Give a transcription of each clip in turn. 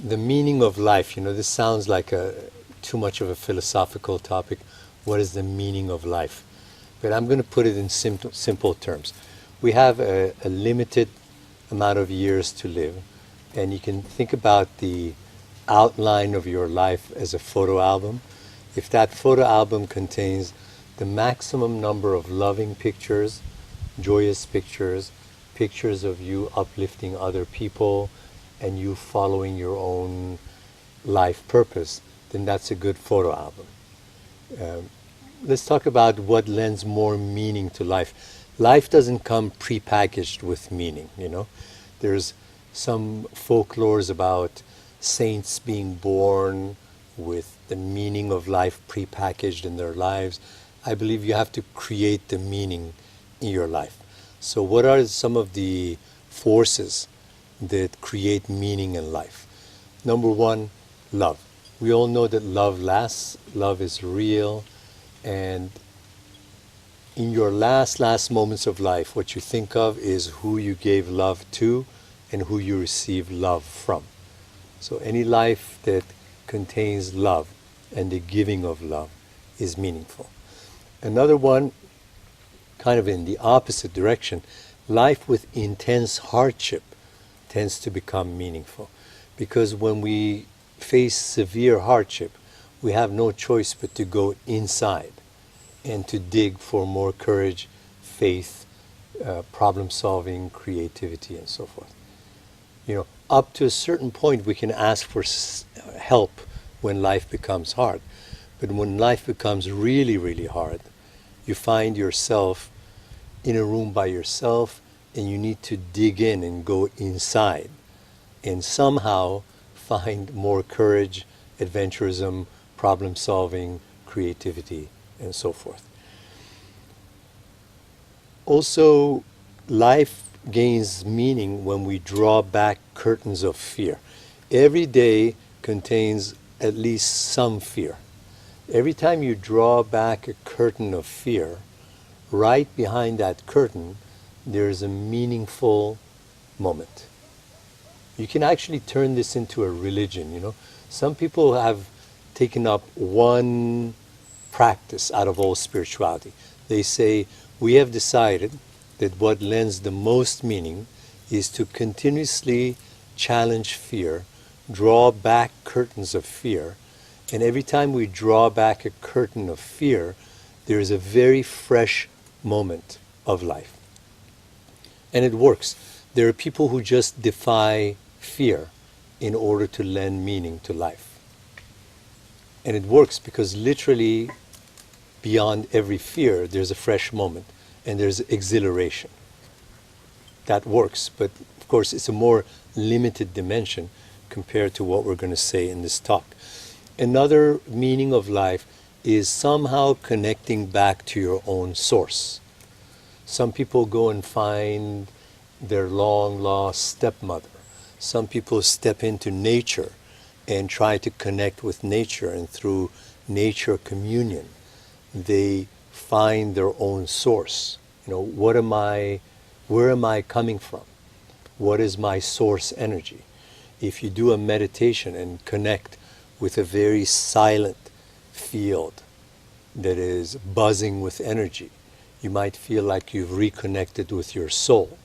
the meaning of life, this sounds like too much of a philosophical topic. What is the meaning of life? But I'm going to put it in simple terms. We have a limited amount of years to live, and you can think about the outline of your life as a photo album. If that photo album contains the maximum number of loving pictures, joyous pictures, pictures of you uplifting other people, and you following your own life purpose, then that's a good photo album. Let's talk about what lends more meaning to life. Life doesn't come prepackaged with meaning, There's some folklores about saints being born with the meaning of life prepackaged in their lives. I believe you have to create the meaning in your life. So what are some of the forces that create meaning in life? Number one, love. We all know that love lasts, love is real, and in your last moments of life, what you think of is who you gave love to and who you received love from. So any life that contains love and the giving of love is meaningful. Another one, kind of in the opposite direction, life with intense hardship tends to become meaningful. Because when we face severe hardship, we have no choice but to go inside and to dig for more courage, faith, problem solving, creativity, and so forth. Up to a certain point we can ask for help when life becomes hard. But when life becomes really, really hard, you find yourself in a room by yourself, and you need to dig in and go inside and somehow find more courage, adventurism, problem solving, creativity, and so forth. Also, life gains meaning when we draw back curtains of fear. Every day contains at least some fear. Every time you draw back a curtain of fear, right behind that curtain, there's a meaningful moment. You can actually turn this into a religion, Some people have taken up one practice out of all spirituality. They say, we have decided that what lends the most meaning is to continuously challenge fear, draw back curtains of fear, and every time we draw back a curtain of fear, there is a very fresh moment of life. And it works. There are people who just defy fear in order to lend meaning to life. And it works because literally beyond every fear, there's a fresh moment and there's exhilaration. That works, but of course it's a more limited dimension compared to what we're going to say in this talk. Another meaning of life is somehow connecting back to your own source. Some people go and find their long-lost stepmother. Some people step into nature and try to connect with nature, and through nature communion, they find their own source. Where am I coming from? What is my source energy? If you do a meditation and connect with a very silent field that is buzzing with energy, you might feel like you've reconnected with your soul.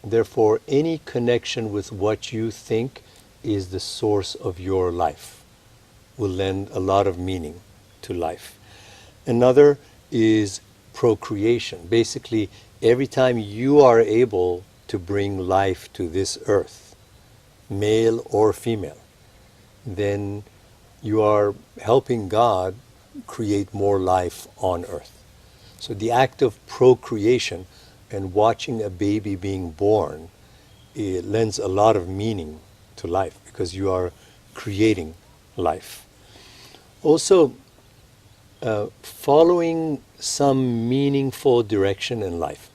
Therefore, any connection with what you think is the source of your life will lend a lot of meaning to life. Another is procreation. Basically, every time you are able to bring life to this earth, male or female, then you are helping God create more life on earth. So the act of procreation and watching a baby being born, it lends a lot of meaning to life because you are creating life. Also, following some meaningful direction in life.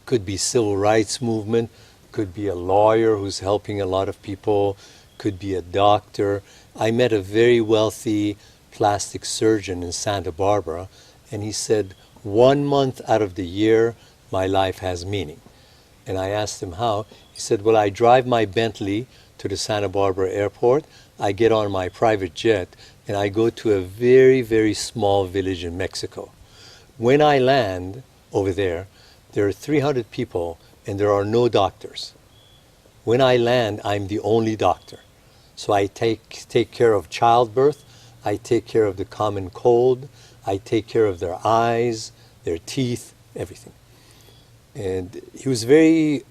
Could be civil rights movement, could be a lawyer who's helping a lot of people, could be a doctor. I met a very wealthy plastic surgeon in Santa Barbara, and he said, 1 month out of the year, my life has meaning. And I asked him how. He said, well, I drive my Bentley to the Santa Barbara airport, I get on my private jet, and I go to a very, very small village in Mexico. When I land over there, there are 300 people and there are no doctors. When I land, I'm the only doctor. So I take care of childbirth, I take care of the common cold, I take care of their eyes, their teeth, everything. And he was very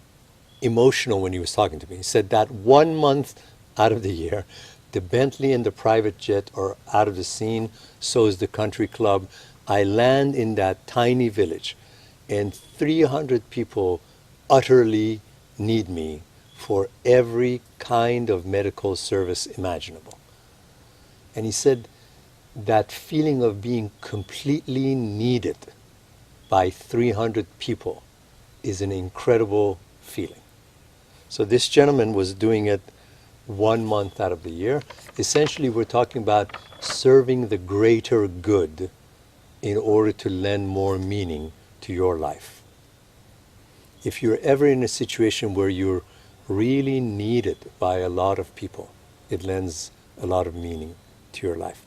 emotional when he was talking to me. He said that 1 month out of the year, the Bentley and the private jet are out of the scene, so is the country club. I land in that tiny village, and 300 people utterly need me for every kind of medical service imaginable. And he said that feeling of being completely needed by 300 people is an incredible feeling. So this gentleman was doing it 1 month out of the year. Essentially, we're talking about serving the greater good in order to lend more meaning to your life. If you're ever in a situation where you're really needed by a lot of people, it lends a lot of meaning to your life.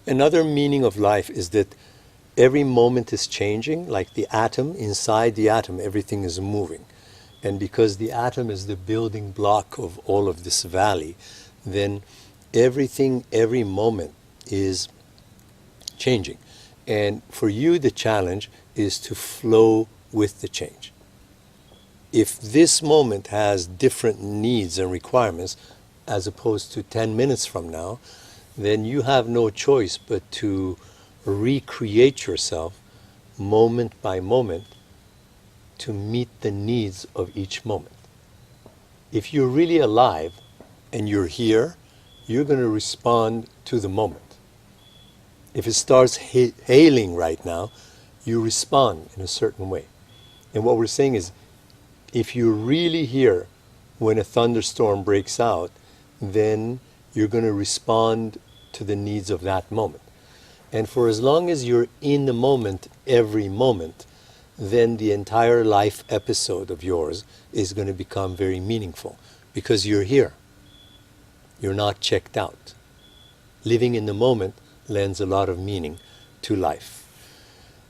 Another meaning of life is that every moment is changing, like the atom. Inside the atom, everything is moving. And because the atom is the building block of all of this valley, then everything, every moment is changing. And for you, the challenge is to flow with the change. If this moment has different needs and requirements, as opposed to 10 minutes from now, then you have no choice but to recreate yourself moment by moment to meet the needs of each moment. If you're really alive and you're here, you're going to respond to the moment. If it starts hailing right now, you respond in a certain way. And what we're saying is, if you're really here when a thunderstorm breaks out, then you're going to respond to the needs of that moment. And for as long as you're in the moment, every moment, then the entire life episode of yours is going to become very meaningful because you're here. You're not checked out. Living in the moment lends a lot of meaning to life.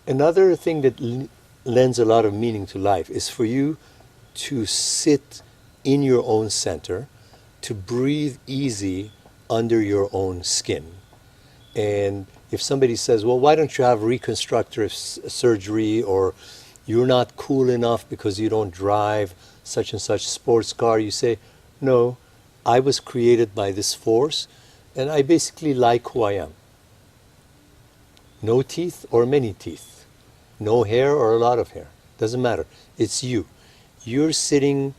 Another thing that lends a lot of meaning to life is for you to sit in your own center, to breathe easy under your own skin. And if somebody says, well, why don't you have reconstructive surgery, or you're not cool enough because you don't drive such and such sports car, you say, no, I was created by this force and I basically like who I am. No teeth or many teeth, no hair or a lot of hair, doesn't matter. It's you. You're sitting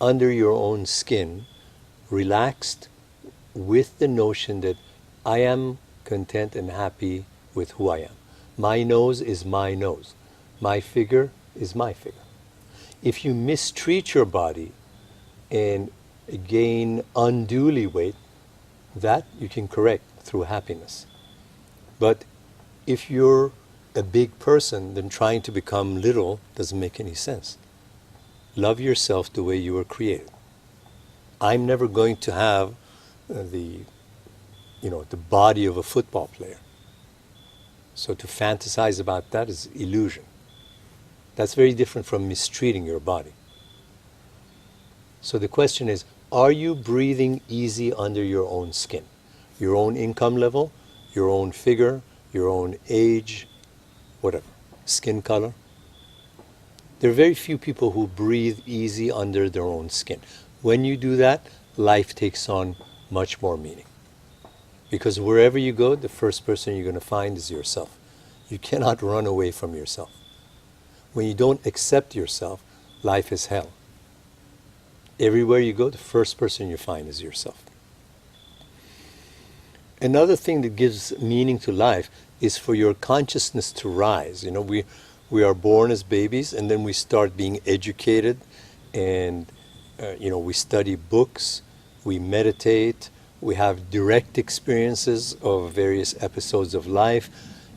under your own skin, relaxed, with the notion that I am content and happy with who I am. My nose is my nose. My figure is my figure. If you mistreat your body and gain unduly weight, that you can correct through happiness. But if you're a big person, then trying to become little doesn't make any sense. Love yourself the way you were created. I'm never going to have the body of a football player. So to fantasize about that is illusion. That's very different from mistreating your body. So the question is, are you breathing easy under your own skin? Your own income level, your own figure, your own age, whatever, skin color. There are very few people who breathe easy under their own skin. When you do that, life takes on much more meaning. Because wherever you go, the first person you're going to find is yourself. You cannot run away from yourself. When you don't accept yourself, life is hell. Everywhere you go, the first person you find is yourself. Another thing that gives meaning to life is for your consciousness to rise. We are born as babies, and then we start being educated, and we study books, we meditate, we have direct experiences of various episodes of life,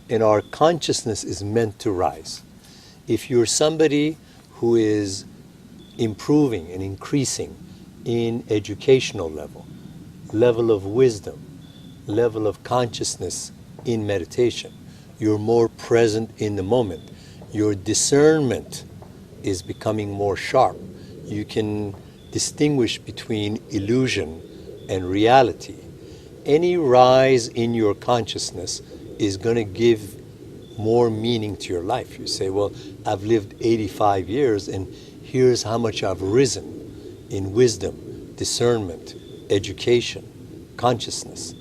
and our consciousness is meant to rise. If you're somebody who is improving and increasing in educational level of wisdom, level of consciousness in meditation. You're more present in the moment. Your discernment is becoming more sharp. You can distinguish between illusion and reality. Any rise in your consciousness is going to give more meaning to your life. You say, well, I've lived 85 years and here's how much I've risen in wisdom, discernment, education, consciousness,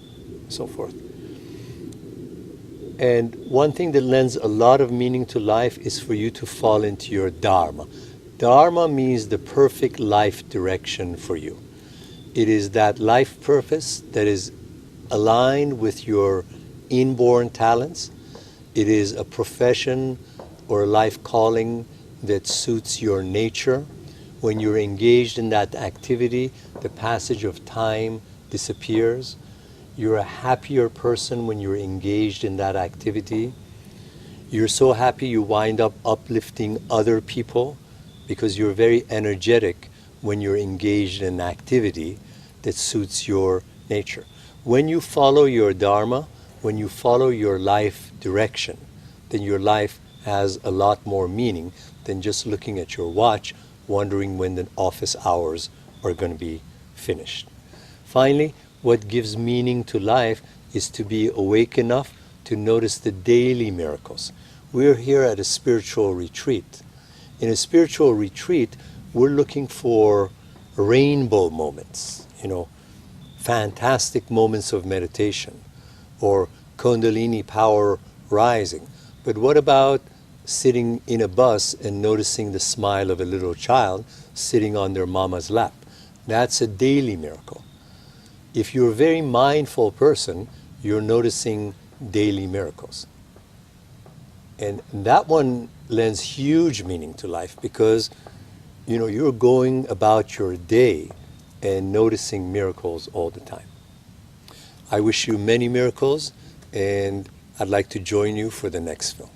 so forth. And one thing that lends a lot of meaning to life is for you to fall into your dharma. Dharma means the perfect life direction for you. It is that life purpose that is aligned with your inborn talents. It is a profession or a life calling that suits your nature. When you're engaged in that activity, the passage of time disappears. You're a happier person when you're engaged in that activity. You're so happy you wind up uplifting other people because you're very energetic when you're engaged in an activity that suits your nature. When you follow your dharma, when you follow your life direction, then your life has a lot more meaning than just looking at your watch, wondering when the office hours are going to be finished. Finally, what gives meaning to life is to be awake enough to notice the daily miracles. We're here at a spiritual retreat. In a spiritual retreat, we're looking for rainbow moments, fantastic moments of meditation or Kundalini power rising. But what about sitting in a bus and noticing the smile of a little child sitting on their mama's lap? That's a daily miracle. If you're a very mindful person, you're noticing daily miracles. And that one lends huge meaning to life because, you're going about your day and noticing miracles all the time. I wish you many miracles, and I'd like to join you for the next film.